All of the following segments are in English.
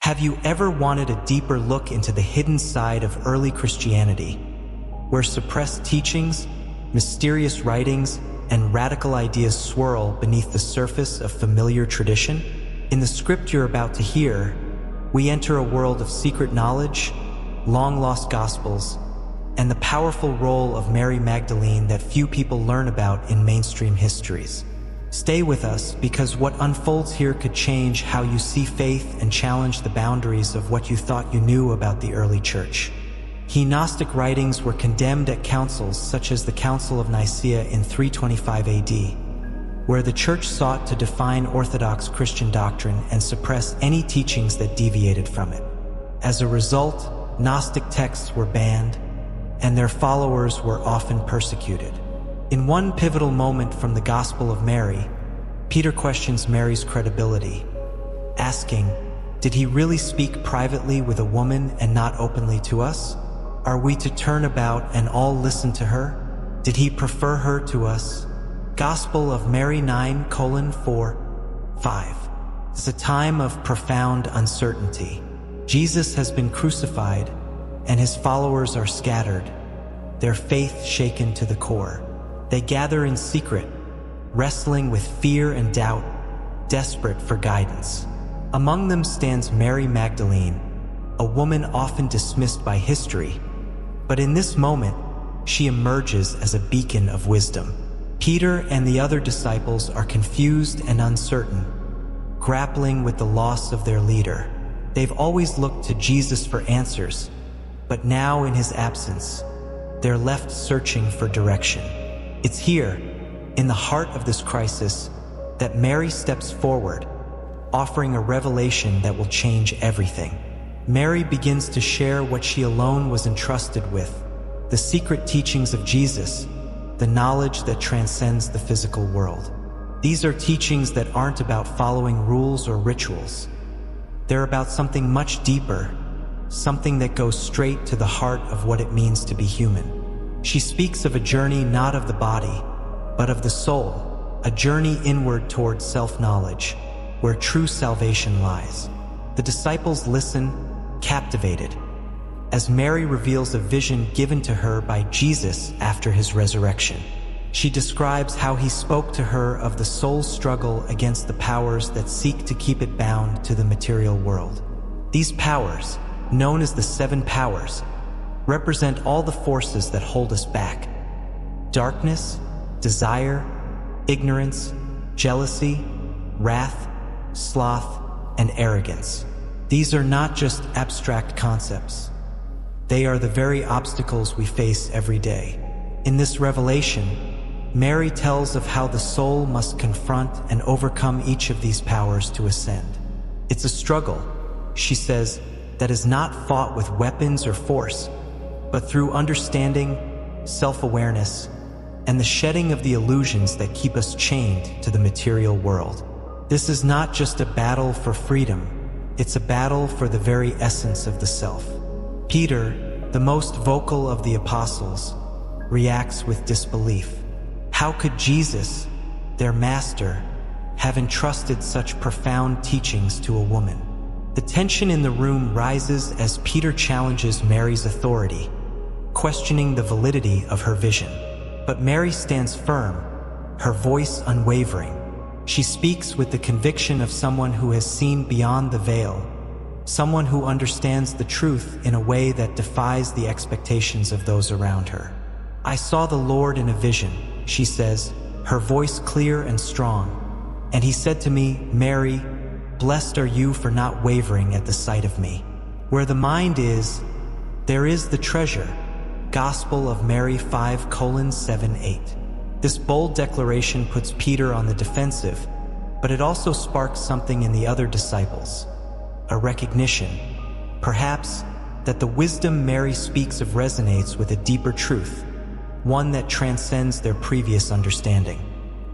Have you ever wanted a deeper look into the hidden side of early Christianity, where suppressed teachings, mysterious writings, and radical ideas swirl beneath the surface of familiar tradition? In the script you're about to hear, we enter a world of secret knowledge, long-lost gospels, and the powerful role of Mary Magdalene that few people learn about in mainstream histories. Stay with us, because what unfolds here could change how you see faith and challenge the boundaries of what you thought you knew about the early church. Gnostic writings were condemned at councils such as the Council of Nicaea in 325 AD, where the church sought to define Orthodox Christian doctrine and suppress any teachings that deviated from it. As a result, Gnostic texts were banned, and their followers were often persecuted. In one pivotal moment from the Gospel of Mary, Peter questions Mary's credibility, asking, "Did he really speak privately with a woman and not openly to us? Are we to turn about and all listen to her? Did he prefer her to us?" Gospel of Mary 9:4-5. It's a time of profound uncertainty. Jesus has been crucified, and his followers are scattered, their faith shaken to the core. They gather in secret, wrestling with fear and doubt, desperate for guidance. Among them stands Mary Magdalene, a woman often dismissed by history, but in this moment, she emerges as a beacon of wisdom. Peter and the other disciples are confused and uncertain, grappling with the loss of their leader. They've always looked to Jesus for answers, but now in his absence, they're left searching for direction. It's here, in the heart of this crisis, that Mary steps forward, offering a revelation that will change everything. Mary begins to share what she alone was entrusted with, the secret teachings of Jesus, the knowledge that transcends the physical world. These are teachings that aren't about following rules or rituals. They're about something much deeper, something that goes straight to the heart of what it means to be human. She speaks of a journey not of the body, but of the soul, a journey inward toward self-knowledge, where true salvation lies. The disciples listen, captivated, as Mary reveals a vision given to her by Jesus after his resurrection. She describes how he spoke to her of the soul's struggle against the powers that seek to keep it bound to the material world. These powers, known as the 7 powers, represent all the forces that hold us back: darkness, desire, ignorance, jealousy, wrath, sloth, and arrogance. These are not just abstract concepts. They are the very obstacles we face every day. In this revelation, Mary tells of how the soul must confront and overcome each of these powers to ascend. It's a struggle, she says, that is not fought with weapons or force, but through understanding, self-awareness, and the shedding of the illusions that keep us chained to the material world. This is not just a battle for freedom, it's a battle for the very essence of the self. Peter, the most vocal of the apostles, reacts with disbelief. How could Jesus, their master, have entrusted such profound teachings to a woman? The tension in the room rises as Peter challenges Mary's authority, questioning the validity of her vision. But Mary stands firm, her voice unwavering. She speaks with the conviction of someone who has seen beyond the veil, someone who understands the truth in a way that defies the expectations of those around her. "I saw the Lord in a vision," she says, her voice clear and strong. "And he said to me, 'Mary, blessed are you for not wavering at the sight of me.' Where the mind is, there is the treasure." Gospel of Mary 5:7-8. This bold declaration puts Peter on the defensive, but it also sparks something in the other disciples. A recognition, perhaps, that the wisdom Mary speaks of resonates with a deeper truth, one that transcends their previous understanding.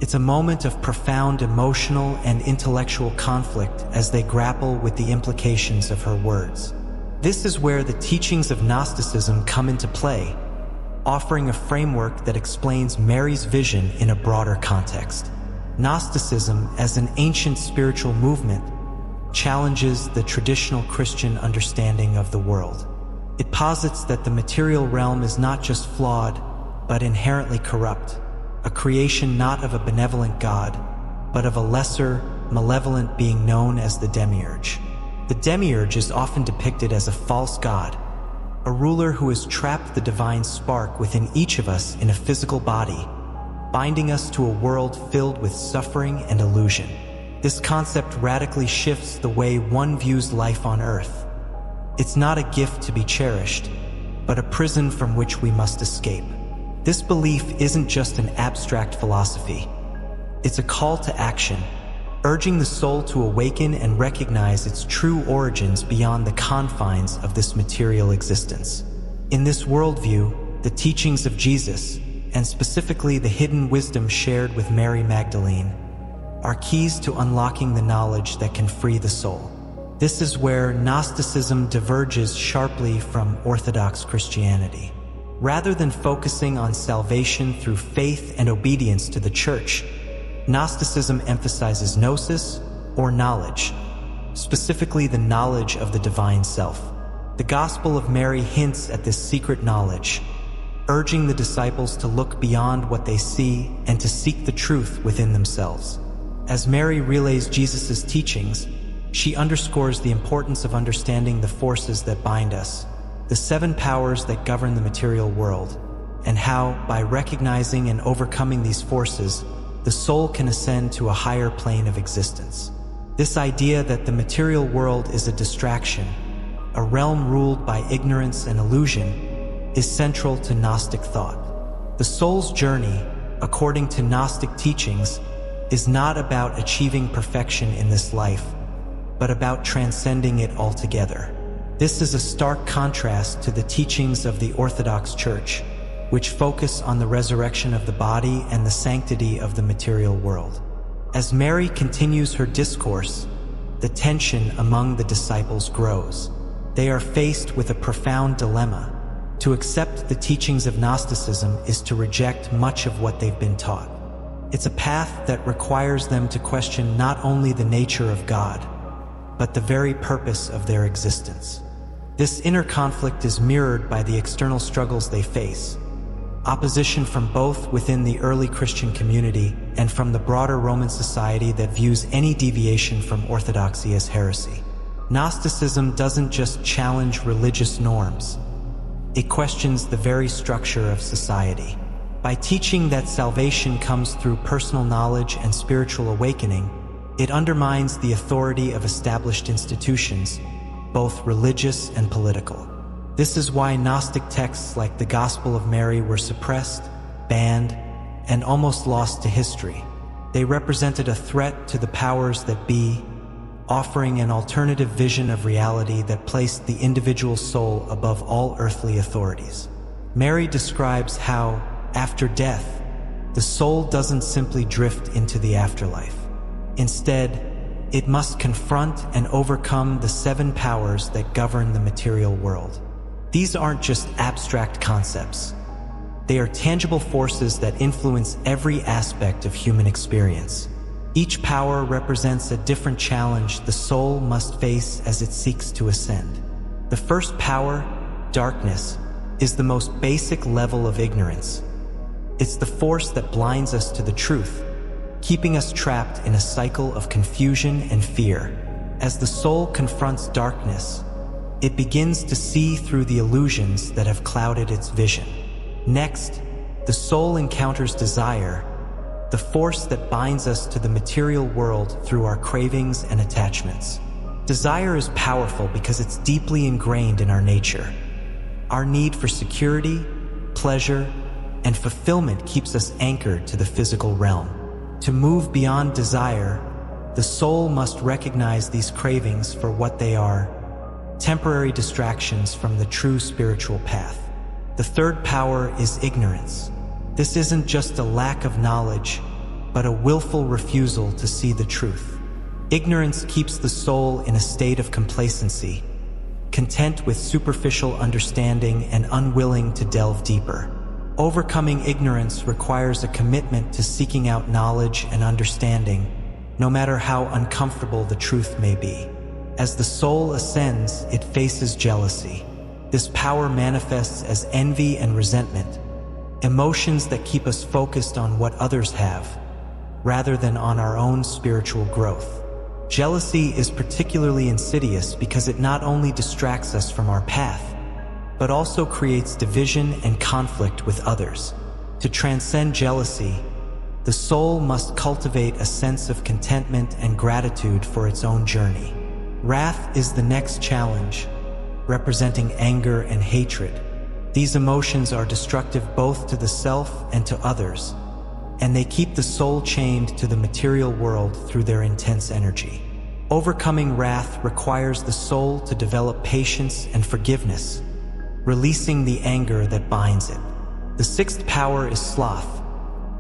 It's a moment of profound emotional and intellectual conflict as they grapple with the implications of her words. This is where the teachings of Gnosticism come into play, offering a framework that explains Mary's vision in a broader context. Gnosticism, as an ancient spiritual movement, challenges the traditional Christian understanding of the world. It posits that the material realm is not just flawed, but inherently corrupt, a creation not of a benevolent God, but of a lesser, malevolent being known as the demiurge. The demiurge is often depicted as a false god, a ruler who has trapped the divine spark within each of us in a physical body, binding us to a world filled with suffering and illusion. This concept radically shifts the way one views life on earth. It's not a gift to be cherished, but a prison from which we must escape. This belief isn't just an abstract philosophy. It's a call to action, urging the soul to awaken and recognize its true origins beyond the confines of this material existence. In this worldview, the teachings of Jesus, and specifically the hidden wisdom shared with Mary Magdalene, are keys to unlocking the knowledge that can free the soul. This is where Gnosticism diverges sharply from Orthodox Christianity. Rather than focusing on salvation through faith and obedience to the Church, Gnosticism emphasizes gnosis, or knowledge, specifically the knowledge of the divine self. The Gospel of Mary hints at this secret knowledge, urging the disciples to look beyond what they see and to seek the truth within themselves. As Mary relays Jesus' teachings, she underscores the importance of understanding the forces that bind us, the 7 powers that govern the material world, and how, by recognizing and overcoming these forces, the soul can ascend to a higher plane of existence. This idea that the material world is a distraction, a realm ruled by ignorance and illusion, is central to Gnostic thought. The soul's journey, according to Gnostic teachings, is not about achieving perfection in this life, but about transcending it altogether. This is a stark contrast to the teachings of the Orthodox Church, which focus on the resurrection of the body and the sanctity of the material world. As Mary continues her discourse, the tension among the disciples grows. They are faced with a profound dilemma. To accept the teachings of Gnosticism is to reject much of what they've been taught. It's a path that requires them to question not only the nature of God, but the very purpose of their existence. This inner conflict is mirrored by the external struggles they face: opposition from both within the early Christian community and from the broader Roman society that views any deviation from orthodoxy as heresy. Gnosticism doesn't just challenge religious norms, it questions the very structure of society. By teaching that salvation comes through personal knowledge and spiritual awakening, it undermines the authority of established institutions, both religious and political. This is why Gnostic texts like the Gospel of Mary were suppressed, banned, and almost lost to history. They represented a threat to the powers that be, offering an alternative vision of reality that placed the individual soul above all earthly authorities. Mary describes how, after death, the soul doesn't simply drift into the afterlife. Instead, it must confront and overcome the 7 powers that govern the material world. These aren't just abstract concepts. They are tangible forces that influence every aspect of human experience. Each power represents a different challenge the soul must face as it seeks to ascend. The first power, darkness, is the most basic level of ignorance. It's the force that blinds us to the truth, keeping us trapped in a cycle of confusion and fear. As the soul confronts darkness, it begins to see through the illusions that have clouded its vision. Next, the soul encounters desire, the force that binds us to the material world through our cravings and attachments. Desire is powerful because it's deeply ingrained in our nature. Our need for security, pleasure, and fulfillment keeps us anchored to the physical realm. To move beyond desire, the soul must recognize these cravings for what they are: temporary distractions from the true spiritual path. The third power is ignorance. This isn't just a lack of knowledge, but a willful refusal to see the truth. Ignorance keeps the soul in a state of complacency, content with superficial understanding and unwilling to delve deeper. Overcoming ignorance requires a commitment to seeking out knowledge and understanding, no matter how uncomfortable the truth may be. As the soul ascends, it faces jealousy. This power manifests as envy and resentment, emotions that keep us focused on what others have, rather than on our own spiritual growth. Jealousy is particularly insidious because it not only distracts us from our path, but also creates division and conflict with others. To transcend jealousy, the soul must cultivate a sense of contentment and gratitude for its own journey. Wrath is the next challenge, representing anger and hatred. These emotions are destructive both to the self and to others, and they keep the soul chained to the material world through their intense energy. Overcoming wrath requires the soul to develop patience and forgiveness, releasing the anger that binds it. The sixth power is sloth,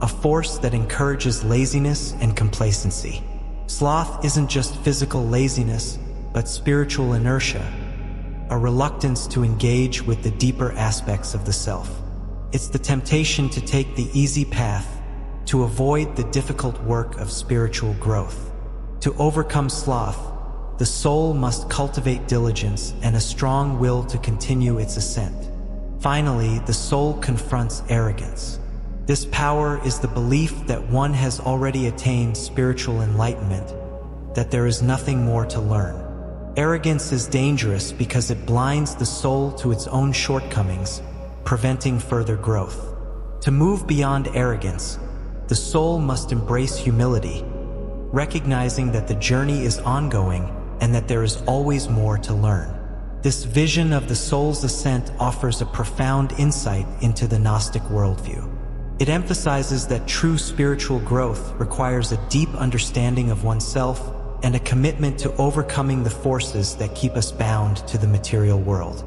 a force that encourages laziness and complacency. Sloth isn't just physical laziness, but spiritual inertia, a reluctance to engage with the deeper aspects of the self. It's the temptation to take the easy path, to avoid the difficult work of spiritual growth. To overcome sloth, the soul must cultivate diligence and a strong will to continue its ascent. Finally, the soul confronts arrogance. This power is the belief that one has already attained spiritual enlightenment, that there is nothing more to learn. Arrogance is dangerous because it blinds the soul to its own shortcomings, preventing further growth. To move beyond arrogance, the soul must embrace humility, recognizing that the journey is ongoing and that there is always more to learn. This vision of the soul's ascent offers a profound insight into the Gnostic worldview. It emphasizes that true spiritual growth requires a deep understanding of oneself and a commitment to overcoming the forces that keep us bound to the material world.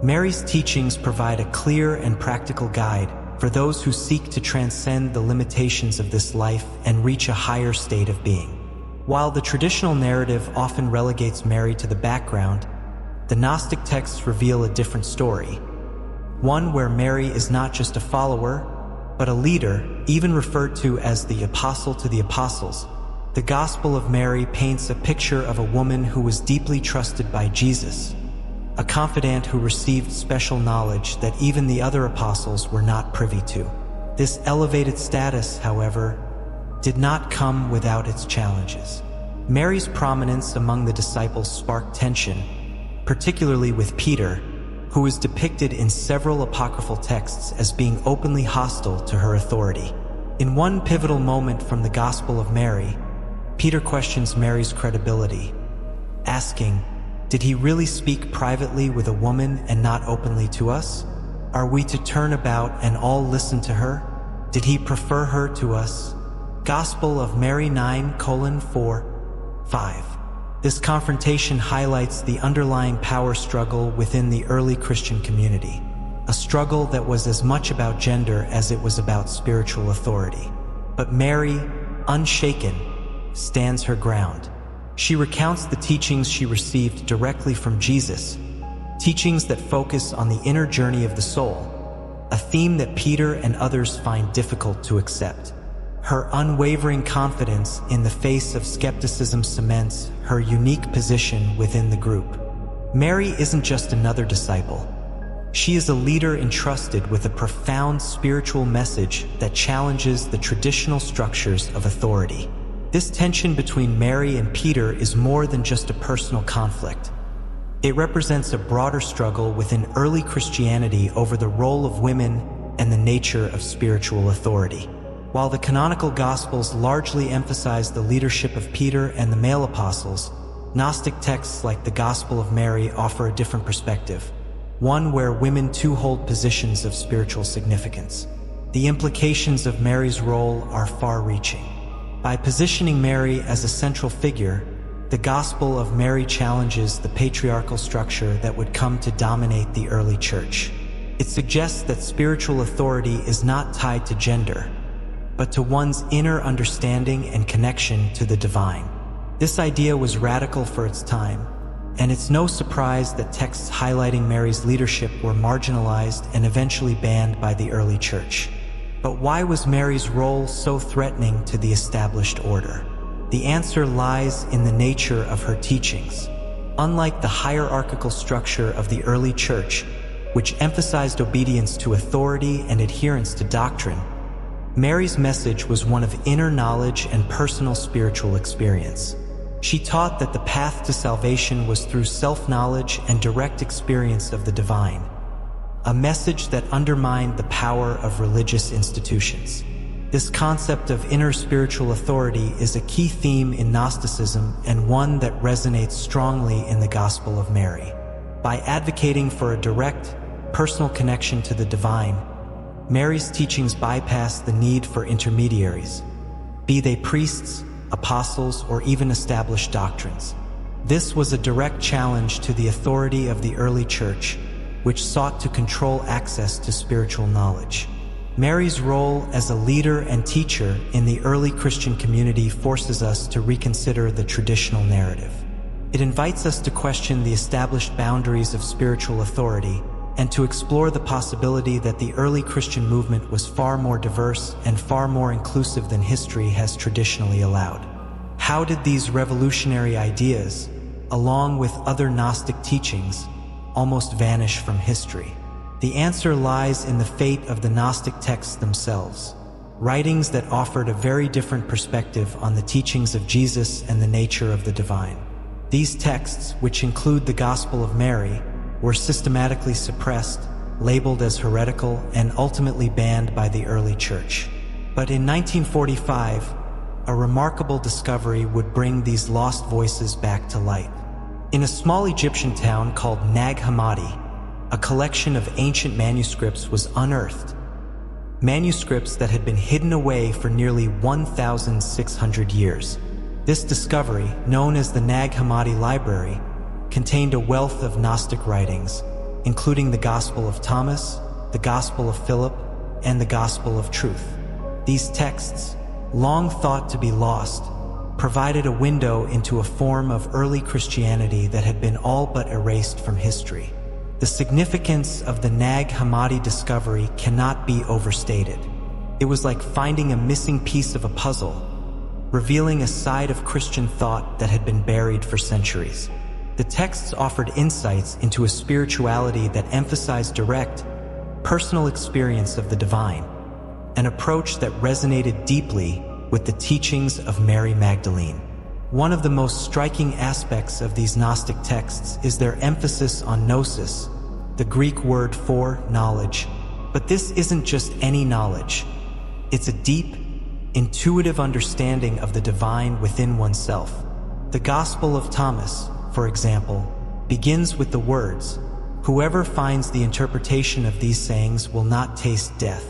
Mary's teachings provide a clear and practical guide for those who seek to transcend the limitations of this life and reach a higher state of being. While the traditional narrative often relegates Mary to the background, the Gnostic texts reveal a different story, one where Mary is not just a follower, but a leader, even referred to as the apostle to the apostles. The Gospel of Mary paints a picture of a woman who was deeply trusted by Jesus, a confidant who received special knowledge that even the other apostles were not privy to. This elevated status, however, did not come without its challenges. Mary's prominence among the disciples sparked tension, particularly with Peter, who is depicted in several apocryphal texts as being openly hostile to her authority. In one pivotal moment from the Gospel of Mary, Peter questions Mary's credibility, asking, "Did he really speak privately with a woman and not openly to us? Are we to turn about and all listen to her? Did he prefer her to us?" Gospel of Mary 9:4-5. This confrontation highlights the underlying power struggle within the early Christian community, a struggle that was as much about gender as it was about spiritual authority. But Mary, unshaken, stands her ground. She recounts the teachings she received directly from Jesus, teachings that focus on the inner journey of the soul, a theme that Peter and others find difficult to accept. Her unwavering confidence in the face of skepticism cements her unique position within the group. Mary isn't just another disciple. She is a leader entrusted with a profound spiritual message that challenges the traditional structures of authority. This tension between Mary and Peter is more than just a personal conflict. It represents a broader struggle within early Christianity over the role of women and the nature of spiritual authority. While the canonical Gospels largely emphasize the leadership of Peter and the male apostles, Gnostic texts like the Gospel of Mary offer a different perspective, one where women too hold positions of spiritual significance. The implications of Mary's role are far-reaching. By positioning Mary as a central figure, the Gospel of Mary challenges the patriarchal structure that would come to dominate the early church. It suggests that spiritual authority is not tied to gender, but to one's inner understanding and connection to the divine. This idea was radical for its time, and it's no surprise that texts highlighting Mary's leadership were marginalized and eventually banned by the early church. But why was Mary's role so threatening to the established order? The answer lies in the nature of her teachings. Unlike the hierarchical structure of the early church, which emphasized obedience to authority and adherence to doctrine, Mary's message was one of inner knowledge and personal spiritual experience. She taught that the path to salvation was through self-knowledge and direct experience of the divine, a message that undermined the power of religious institutions. This concept of inner spiritual authority is a key theme in Gnosticism and one that resonates strongly in the Gospel of Mary. By advocating for a direct, personal connection to the divine, Mary's teachings bypass the need for intermediaries, be they priests, apostles, or even established doctrines. This was a direct challenge to the authority of the early church, which sought to control access to spiritual knowledge. Mary's role as a leader and teacher in the early Christian community forces us to reconsider the traditional narrative. It invites us to question the established boundaries of spiritual authority and to explore the possibility that the early Christian movement was far more diverse and far more inclusive than history has traditionally allowed. How did these revolutionary ideas, along with other Gnostic teachings, almost vanish from history? The answer lies in the fate of the Gnostic texts themselves, writings that offered a very different perspective on the teachings of Jesus and the nature of the divine. These texts, which include the Gospel of Mary, were systematically suppressed, labeled as heretical, and ultimately banned by the early church. But in 1945, a remarkable discovery would bring these lost voices back to light. In a small Egyptian town called Nag Hammadi, a collection of ancient manuscripts was unearthed. Manuscripts that had been hidden away for nearly 1,600 years. This discovery, known as the Nag Hammadi Library, contained a wealth of Gnostic writings, including the Gospel of Thomas, the Gospel of Philip, and the Gospel of Truth. These texts, long thought to be lost, provided a window into a form of early Christianity that had been all but erased from history. The significance of the Nag Hammadi discovery cannot be overstated. It was like finding a missing piece of a puzzle, revealing a side of Christian thought that had been buried for centuries. The texts offered insights into a spirituality that emphasized direct, personal experience of the divine, an approach that resonated deeply with the teachings of Mary Magdalene. One of the most striking aspects of these Gnostic texts is their emphasis on gnosis, the Greek word for knowledge. But this isn't just any knowledge. It's a deep, intuitive understanding of the divine within oneself. The Gospel of Thomas, for example, begins with the words, "Whoever finds the interpretation of these sayings will not taste death."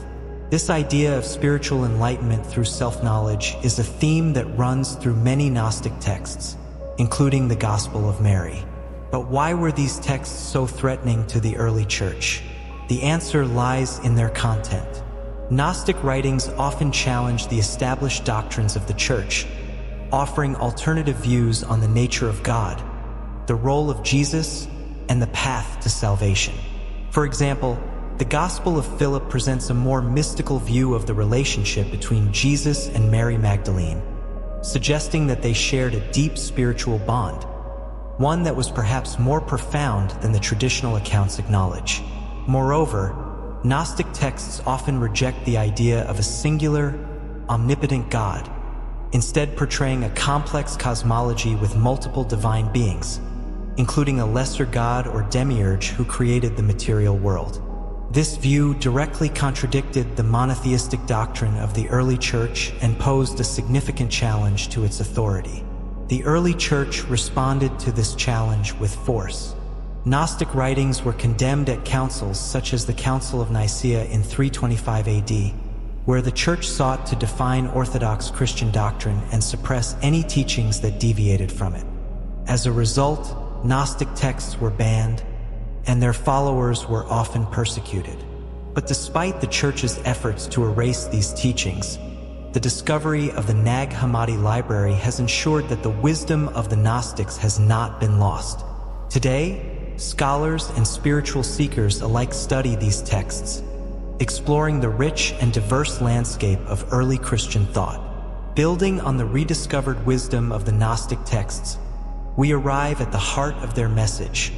This idea of spiritual enlightenment through self-knowledge is a theme that runs through many Gnostic texts, including the Gospel of Mary. But why were these texts so threatening to the early church? The answer lies in their content. Gnostic writings often challenge the established doctrines of the church, offering alternative views on the nature of God, the role of Jesus, and the path to salvation. For example, the Gospel of Philip presents a more mystical view of the relationship between Jesus and Mary Magdalene, suggesting that they shared a deep spiritual bond, one that was perhaps more profound than the traditional accounts acknowledge. Moreover, Gnostic texts often reject the idea of a singular, omnipotent God, instead portraying a complex cosmology with multiple divine beings, including a lesser god or demiurge who created the material world. This view directly contradicted the monotheistic doctrine of the early church and posed a significant challenge to its authority. The early church responded to this challenge with force. Gnostic writings were condemned at councils such as the Council of Nicaea in 325 AD, where the church sought to define Orthodox Christian doctrine and suppress any teachings that deviated from it. As a result, Gnostic texts were banned, and their followers were often persecuted. But despite the church's efforts to erase these teachings, the discovery of the Nag Hammadi Library has ensured that the wisdom of the Gnostics has not been lost. Today, scholars and spiritual seekers alike study these texts, exploring the rich and diverse landscape of early Christian thought. Building on the rediscovered wisdom of the Gnostic texts, we arrive at the heart of their message,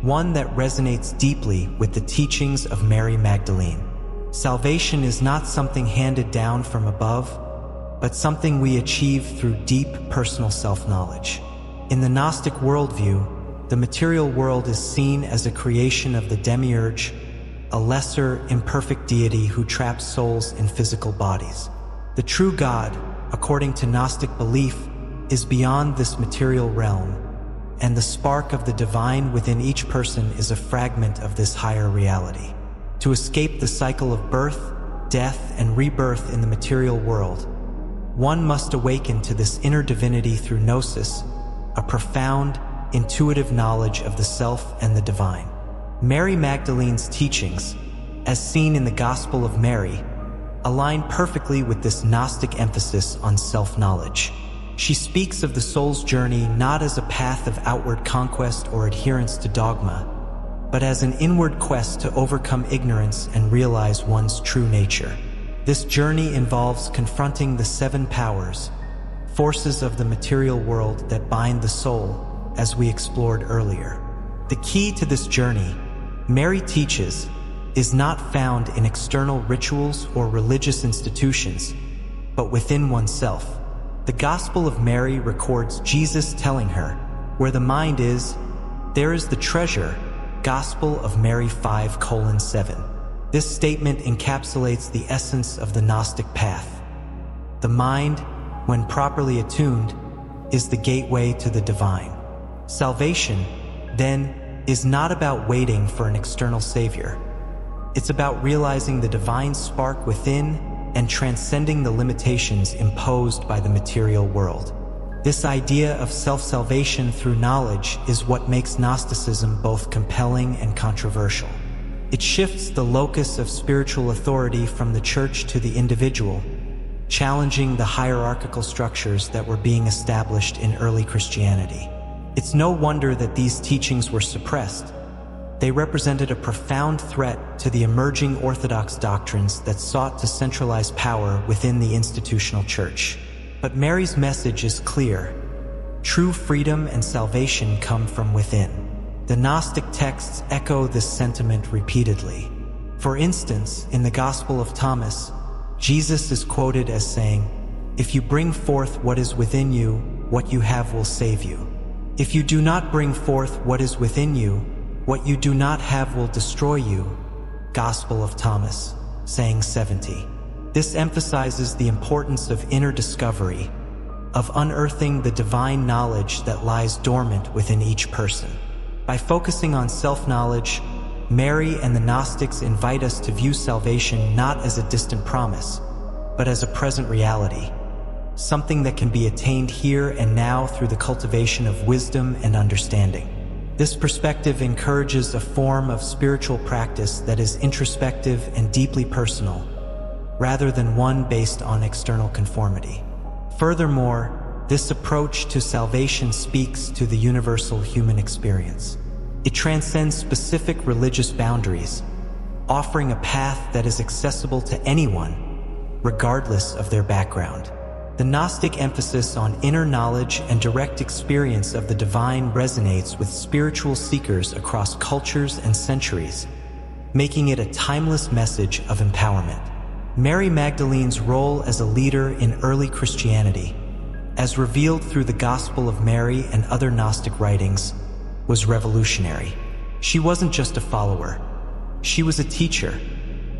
one that resonates deeply with the teachings of Mary Magdalene. Salvation is not something handed down from above, but something we achieve through deep personal self-knowledge. In the Gnostic worldview, the material world is seen as a creation of the demiurge, a lesser, imperfect deity who traps souls in physical bodies. The true God, according to Gnostic belief, is beyond this material realm, and the spark of the divine within each person is a fragment of this higher reality. To escape the cycle of birth, death, and rebirth in the material world, one must awaken to this inner divinity through gnosis, a profound, intuitive knowledge of the self and the divine. Mary Magdalene's teachings, as seen in the Gospel of Mary, align perfectly with this Gnostic emphasis on self-knowledge. She speaks of the soul's journey not as a path of outward conquest or adherence to dogma, but as an inward quest to overcome ignorance and realize one's true nature. This journey involves confronting the 7 powers, forces of the material world that bind the soul, as we explored earlier. The key to this journey, Mary teaches, is not found in external rituals or religious institutions, but within oneself. The Gospel of Mary records Jesus telling her, "Where the mind is, there is the treasure." Gospel of Mary 5:7. This statement encapsulates the essence of the Gnostic path. The mind, when properly attuned, is the gateway to the divine. Salvation, then, is not about waiting for an external savior. It's about realizing the divine spark within and transcending the limitations imposed by the material world. This idea of self-salvation through knowledge is what makes Gnosticism both compelling and controversial. It shifts the locus of spiritual authority from the church to the individual, challenging the hierarchical structures that were being established in early Christianity. It's no wonder that these teachings were suppressed. They represented a profound threat to the emerging orthodox doctrines that sought to centralize power within the institutional church. But Mary's message is clear. True freedom and salvation come from within. The Gnostic texts echo this sentiment repeatedly. For instance, in the Gospel of Thomas, Jesus is quoted as saying, "If you bring forth what is within you, what you have will save you. If you do not bring forth what is within you, what you do not have will destroy you." Gospel of Thomas, saying 70. This emphasizes the importance of inner discovery, of unearthing the divine knowledge that lies dormant within each person. By focusing on self-knowledge, Mary and the Gnostics invite us to view salvation not as a distant promise, but as a present reality, something that can be attained here and now through the cultivation of wisdom and understanding. This perspective encourages a form of spiritual practice that is introspective and deeply personal, rather than one based on external conformity. Furthermore, this approach to salvation speaks to the universal human experience. It transcends specific religious boundaries, offering a path that is accessible to anyone, regardless of their background. The Gnostic emphasis on inner knowledge and direct experience of the divine resonates with spiritual seekers across cultures and centuries, making it a timeless message of empowerment. Mary Magdalene's role as a leader in early Christianity, as revealed through the Gospel of Mary and other Gnostic writings, was revolutionary. She wasn't just a follower. She was a teacher,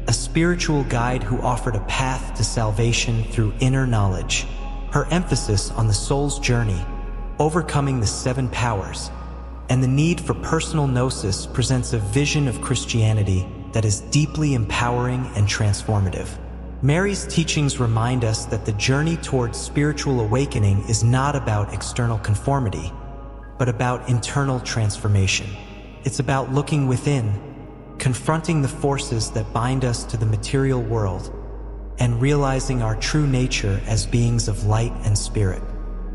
a spiritual guide who offered a path to salvation through inner knowledge. Her emphasis on the soul's journey, overcoming the 7 powers, and the need for personal gnosis presents a vision of Christianity that is deeply empowering and transformative. Mary's teachings remind us that the journey towards spiritual awakening is not about external conformity, but about internal transformation. It's about looking within, confronting the forces that bind us to the material world, and realizing our true nature as beings of light and spirit.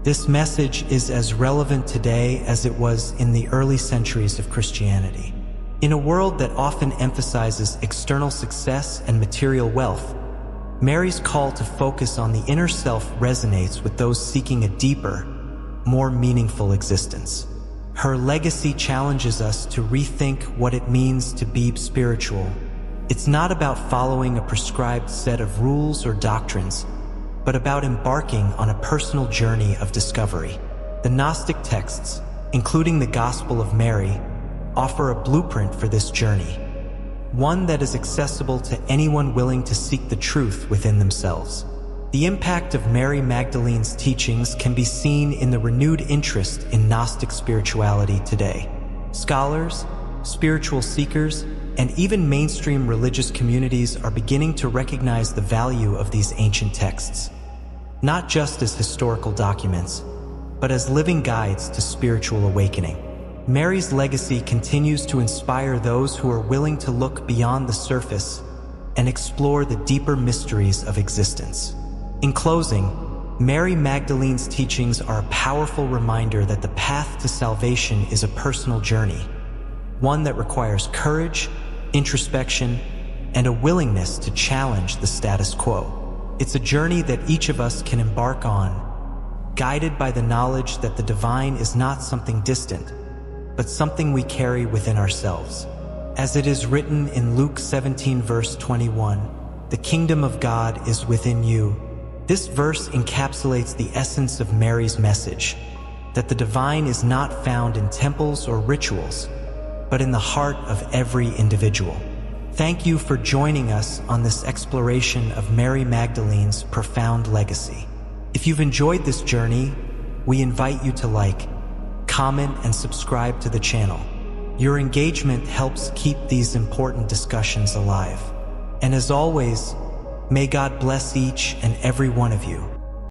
This message is as relevant today as it was in the early centuries of Christianity. In a world that often emphasizes external success and material wealth, Mary's call to focus on the inner self resonates with those seeking a deeper, more meaningful existence. Her legacy challenges us to rethink what it means to be spiritual. It's not about following a prescribed set of rules or doctrines, but about embarking on a personal journey of discovery. The Gnostic texts, including the Gospel of Mary, offer a blueprint for this journey, one that is accessible to anyone willing to seek the truth within themselves. The impact of Mary Magdalene's teachings can be seen in the renewed interest in Gnostic spirituality today. Scholars, spiritual seekers, and even mainstream religious communities are beginning to recognize the value of these ancient texts, not just as historical documents, but as living guides to spiritual awakening. Mary's legacy continues to inspire those who are willing to look beyond the surface and explore the deeper mysteries of existence. In closing, Mary Magdalene's teachings are a powerful reminder that the path to salvation is a personal journey, one that requires courage, introspection, and a willingness to challenge the status quo. It's a journey that each of us can embark on, guided by the knowledge that the divine is not something distant, but something we carry within ourselves. As it is written in Luke 17 verse 21, "The kingdom of God is within you." This verse encapsulates the essence of Mary's message, that the divine is not found in temples or rituals, but in the heart of every individual. Thank you for joining us on this exploration of Mary Magdalene's profound legacy. If you've enjoyed this journey, we invite you to like, comment, and subscribe to the channel. Your engagement helps keep these important discussions alive. And as always, may God bless each and every one of you.